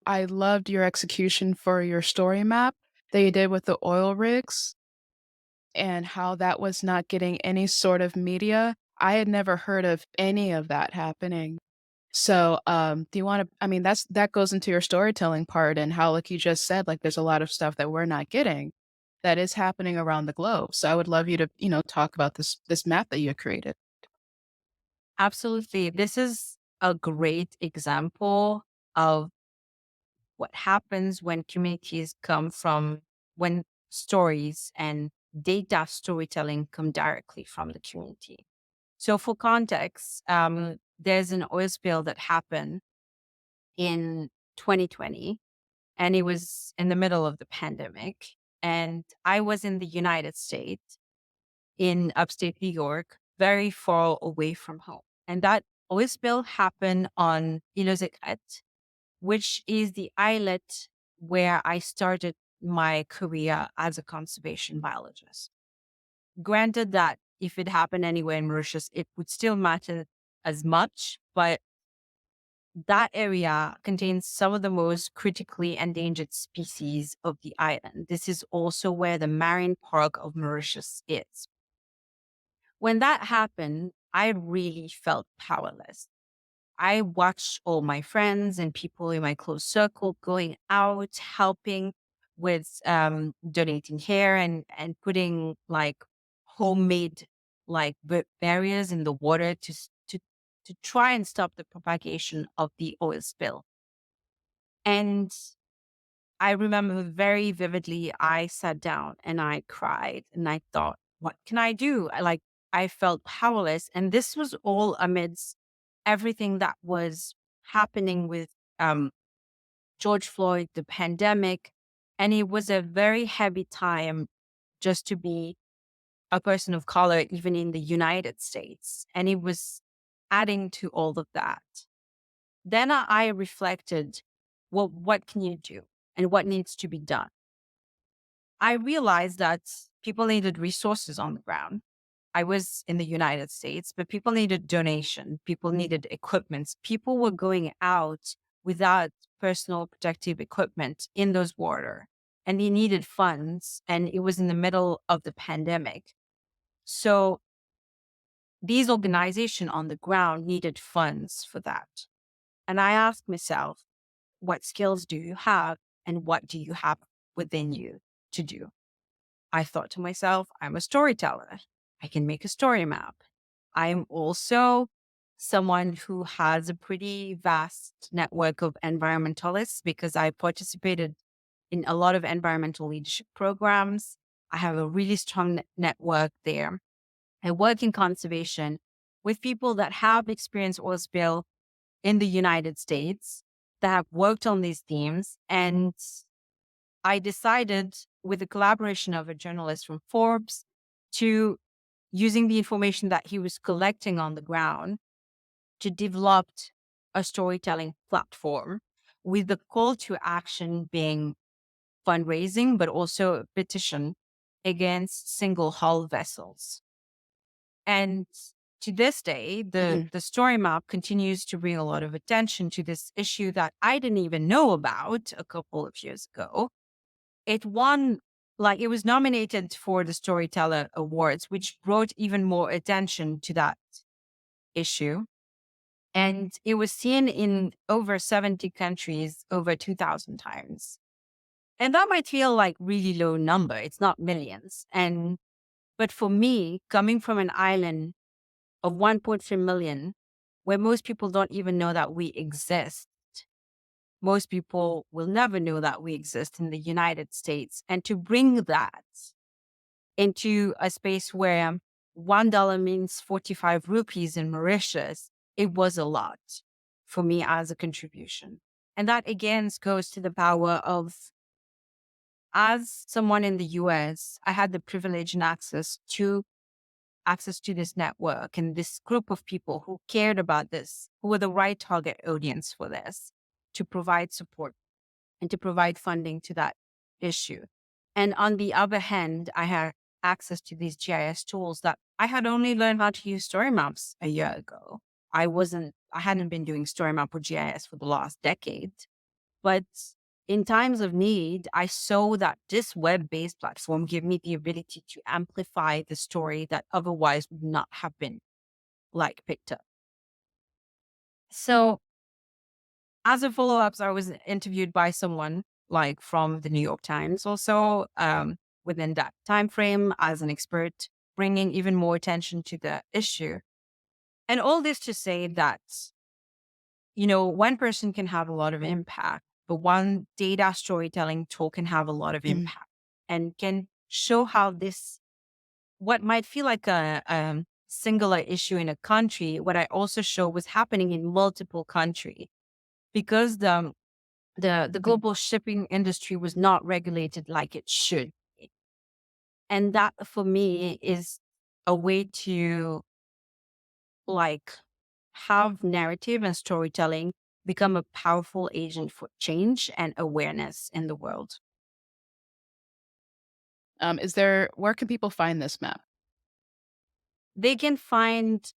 I loved your execution for your story map that you did with the oil rigs and how that was not getting any sort of media. I had never heard of any of that happening. So, do you wanna I mean, that goes into your storytelling part and how, like you just said, like, there's a lot of stuff that we're not getting that is happening around the globe. So I would love you to, talk about this map that you created. Absolutely. This is a great example of what happens when communities come from when stories and data storytelling come directly from the community. So, for context, there's an oil spill that happened in 2020, and it was in the middle of the pandemic. And I was in the United States, in upstate New York, very far away from home. And that oil spill happened on Ile aux Secrets, which is the islet where I started my career as a conservation biologist. Granted that if it happened anywhere in Mauritius, it would still matter as much, but that area contains some of the most critically endangered species of the island. This is also where the Marine Park of Mauritius is. When that happened, I really felt powerless. I watched all my friends and people in my close circle going out, helping with donating hair and putting like homemade like barriers in the water to try and stop the propagation of the oil spill. And I remember very vividly, I sat down and I cried and I thought, what can I do? I felt powerless. And this was all amidst everything that was happening with um, George Floyd, the pandemic. And it was a very heavy time just to be a person of color, even in the United States. And it was adding to all of that. Then I reflected, well, what can you do and what needs to be done? I realized that people needed resources on the ground. I was in the United States, but people needed donation. People needed equipment. People were going out without personal protective equipment in those water, and they needed funds. And it was in the middle of the pandemic. So these organizations on the ground needed funds for that. And I asked myself, what skills do you have and what do you have within you to do? I thought to myself, I'm a storyteller. I can make a story map. I'm also someone who has a pretty vast network of environmentalists because I participated in a lot of environmental leadership programs. I have a really strong network there. I work in conservation with people that have experienced oil spill in the United States that have worked on these themes. And I decided, with the collaboration of a journalist from Forbes, to using the information that he was collecting on the ground to develop a storytelling platform with the call to action being fundraising, but also a petition against single hull vessels. And to this day, Mhm. the story map continues to bring a lot of attention to this issue that I didn't even know about a couple of years ago. It won, like, it was nominated for the Storyteller Awards, which brought even more attention to that issue. And it was seen in over 70 countries over 2,000 times. And that might feel like really low number. It's not millions. But for me, coming from an island of 1.3 million, where most people don't even know that we exist, most people will never know that we exist in the United States. And to bring that into a space where $1 means 45 rupees in Mauritius, it was a lot for me as a contribution. And that again goes to the power of, as someone in the US, I had the privilege and access to this network and this group of people who cared about this, who were the right target audience for this, to provide support and to provide funding to that issue. And on the other hand, I had access to these GIS tools that I had only learned how to use story maps a year ago. I hadn't been doing story map or GIS for the last decade. But in times of need, I saw that this web-based platform gave me the ability to amplify the story that otherwise would not have been like picked up. So as a follow-up, I was interviewed by someone like from the New York Times also, within that time frame as an expert, bringing even more attention to the issue. And all this to say that, one person can have a lot of impact, but one data storytelling tool can have a lot of Mm. impact and can show how what might feel like a singular issue in a country, what I also show was happening in multiple countries because the global shipping industry was not regulated like it should be. And that for me is a way to like have narrative and storytelling become a powerful agent for change and awareness in the world. Where can people find this map? They can find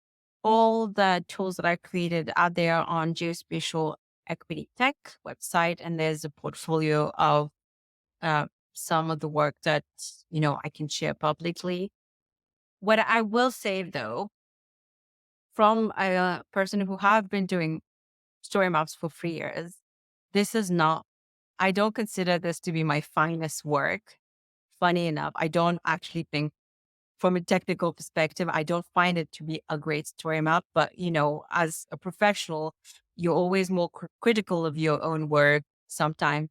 all the tools that I created out there on Geospatial Equity Tech website, and there's a portfolio of some of the work that I can share publicly. What I will say though, from a person who have been doing story maps for 3 years, this is not. I don't consider this to be my finest work. Funny enough, I don't actually think from a technical perspective, I don't find it to be a great story map. But, as a professional, you're always more critical of your own work sometimes.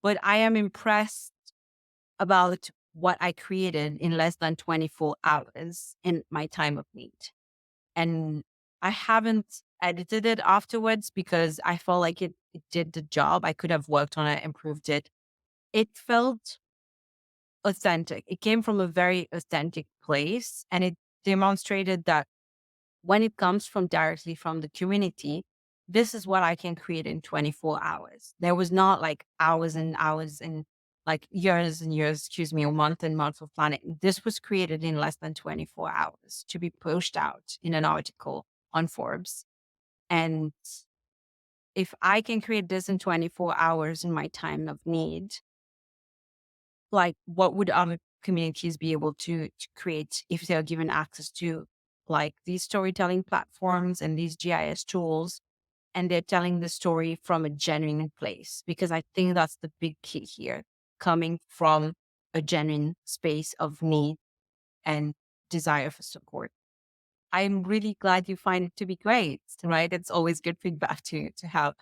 But I am impressed about what I created in less than 24 hours in my time of need. And I haven't edited it afterwards because I felt like it did the job. I could have worked on it, improved it. It felt authentic. It came from a very authentic place, and it demonstrated that when it comes from directly from the community, this is what I can create in 24 hours. There was not like hours and hours and like years and years, excuse me, a month and months of planning. This was created in less than 24 hours to be pushed out in an article on Forbes. And if I can create this in 24 hours in my time of need, like what would other communities be able to create if they're given access to like these storytelling platforms and these GIS tools, and they're telling the story from a genuine place? Because I think that's the big key here, coming from a genuine space of need and desire for support. I'm really glad you find it to be great, right? It's always good feedback to have.